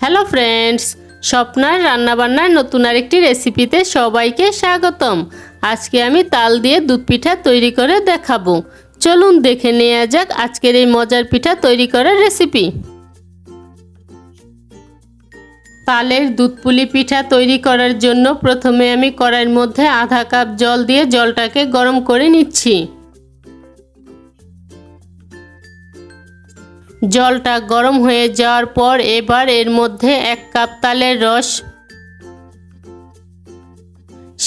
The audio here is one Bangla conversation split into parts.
হ্যালো ফ্রেন্ডস, স্বপ্নার রান্নাবান্নার নতুন আরেকটি রেসিপিতে সবাইকে স্বাগতম। আজকে আমি তাল দিয়ে দুধ পিঠা তৈরি করে দেখাবো। চলুন দেখে নেওয়া যাক আজকের এই মজার পিঠা তৈরি করার রেসিপি। তালের দুধ পুলি পিঠা তৈরি করার জন্য প্রথমে আমি কড়াইয়ের মধ্যে আধা কাপ জল দিয়ে জলটাকে গরম করে নিচ্ছি। জলটা গরম হয়ে যাওয়ার পর এবার এর মধ্যে 1 কাপ তালের রস,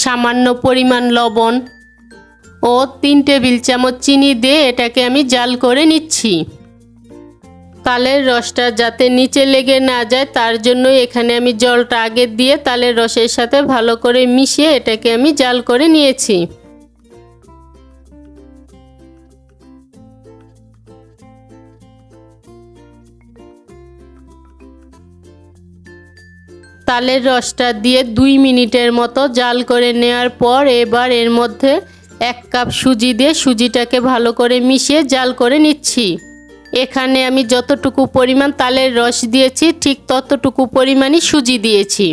সামান্য পরিমাণ লবণ ও 3 টেবিল চামচ চিনি দিয়ে এটাকে আমি জাল করে নিচ্ছি। তালের রসটা যাতে নিচে লেগে না যায় তার জন্য এখানে আমি জলটা আগে দিয়ে তালের রসের সাথে ভালো করে মিশিয়ে এটাকে আমি জাল করে নিয়েছি। তালের রসটা দিয়ে 2 মিনিটের মতো জাল করে নেওয়ার পর এবার এর মধ্যে 1 কাপ সুজি দিয়ে সুজিটাকে ভালো করে মিশিয়ে জাল করে নিচ্ছি। এখানে আমি যতটুকু পরিমাণ তালের রস দিয়েছি ঠিক ততটুকু পরিমাণই সুজি দিয়েছি।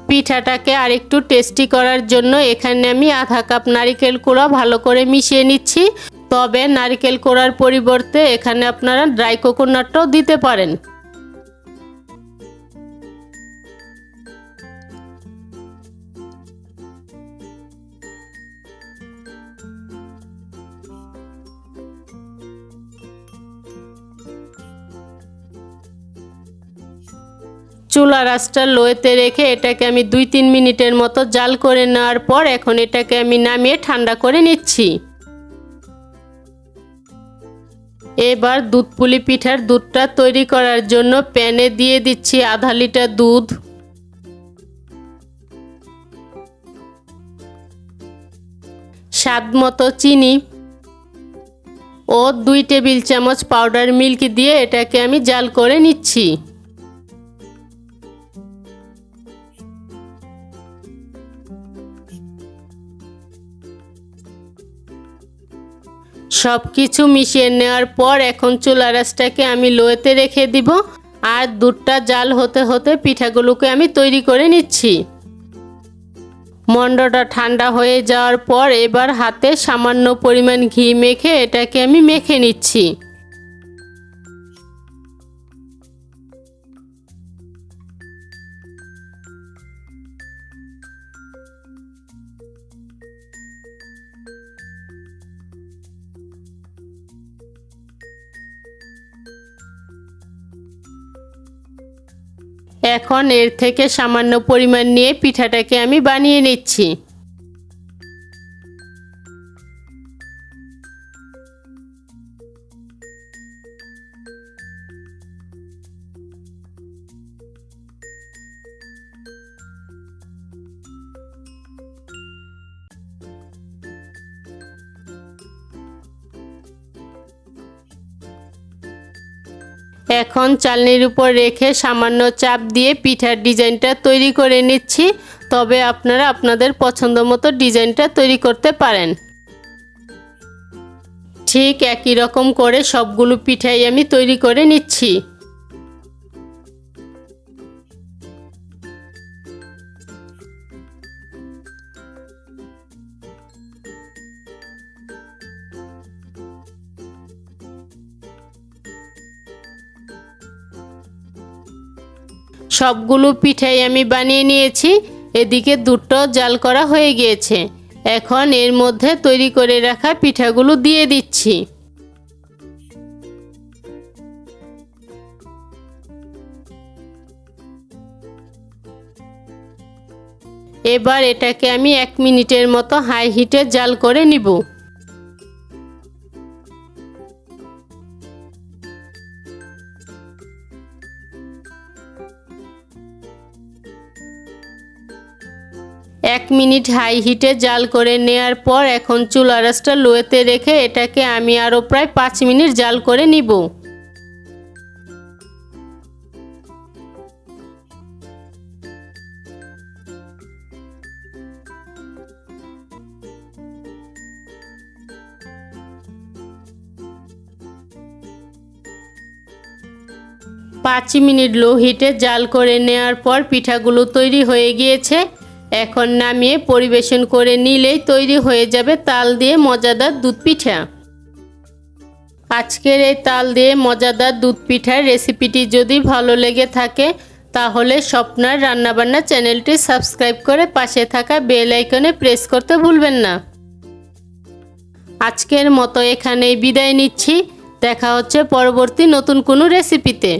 পিঠাটাকে আরেকটু টেস্টি করার জন্য এখানে আমি আধা কাপ নারকেল কোড়া ভালো করে মিশিয়ে নিচ্ছি। তবে নারকেল কোড়ার পরিবর্তে এখানে আপনারা ড্রাই কোকোনাটও দিতে পারেন। চুলার আঁচটা লোতে রেখে এটাকে আমি 2-3 মিনিটের মতো জাল করে নেওয়ার পর এখন এটাকে আমি নামিয়ে ঠান্ডা করে নিচ্ছি। এবার দুধ পুলি পিঠার দুধটা তৈরি করার জন্য প্যানে দিয়ে দিচ্ছি আধা লিটার দুধ, স্বাদ মতো চিনি ও 2 টেবিল চামচ পাউডার মিল্ক দিয়ে এটাকে আমি জাল করে নিচ্ছি। সব কিছু মিশিয়ে নেওয়ার পর এখন চুলার আঁচটাকে আমি লোতে রেখে দিব আর দুধটা জাল হতে হতে পিঠাগুলোকে আমি তৈরি করে নিচ্ছি। মন্ডটা ঠান্ডা হয়ে যাওয়ার পর এবার হাতে সামান্য পরিমাণ ঘি মেখে এটাকে আমি মেখে নিচ্ছি। এখন এর থেকে সামান্য পরিমাণ নিয়ে পিঠাটাকে আমি বানিয়ে নিচ্ছি। এখন চালনির উপর রেখে সামান্য চাপ দিয়ে পিঠার ডিজাইনটা তৈরি করে নিচ্ছি। তবে আপনারা আপনাদের পছন্দ মতো ডিজাইনটা তৈরি করতে পারেন। ঠিক একই রকম করে সবগুলো পিঠাই আমি তৈরি করে নিচ্ছি। সবগুলো পিঠাই আমি বানিয়ে নিয়েছি। এদিকে দুধটাও জাল করা হয়ে গিয়েছে। এখন এর মধ্যে তৈরি করে রাখা পিঠাগুলো দিয়ে দিচ্ছি। এবার এটাকে আমি 1 মিনিটের মতো হাই হিটে জাল করে নিব। এক মিনিট হাই হিটে জাল করে নেওয়ার পর এখন চুলার আঁচটা লোতে রেখে এটাকে আমি আরও প্রায় 5 মিনিট জাল করে নিব। 5 মিনিট লো হিটে জাল করে নেওয়ার পর পিঠাগুলো তৈরি হয়ে গিয়েছে। এখন নামিয়ে পরিবেশন করে নিলেই তৈরি হয়ে যাবে তাল দিয়ে মজাদার দুধ পিঠা। আজকের এই তাল দিয়ে মজাদার দুধ পিঠার রেসিপিটি যদি ভালো লেগে থাকে তাহলে স্বপ্নার রান্নাবান্না চ্যানেলটি সাবস্ক্রাইব করে পাশে থাকা বেল আইকনে প্রেস করতে ভুলবেন না। আজকের মতো এখানেই বিদায় নিচ্ছি। দেখা হচ্ছে পরবর্তী নতুন কোনো রেসিপিতে।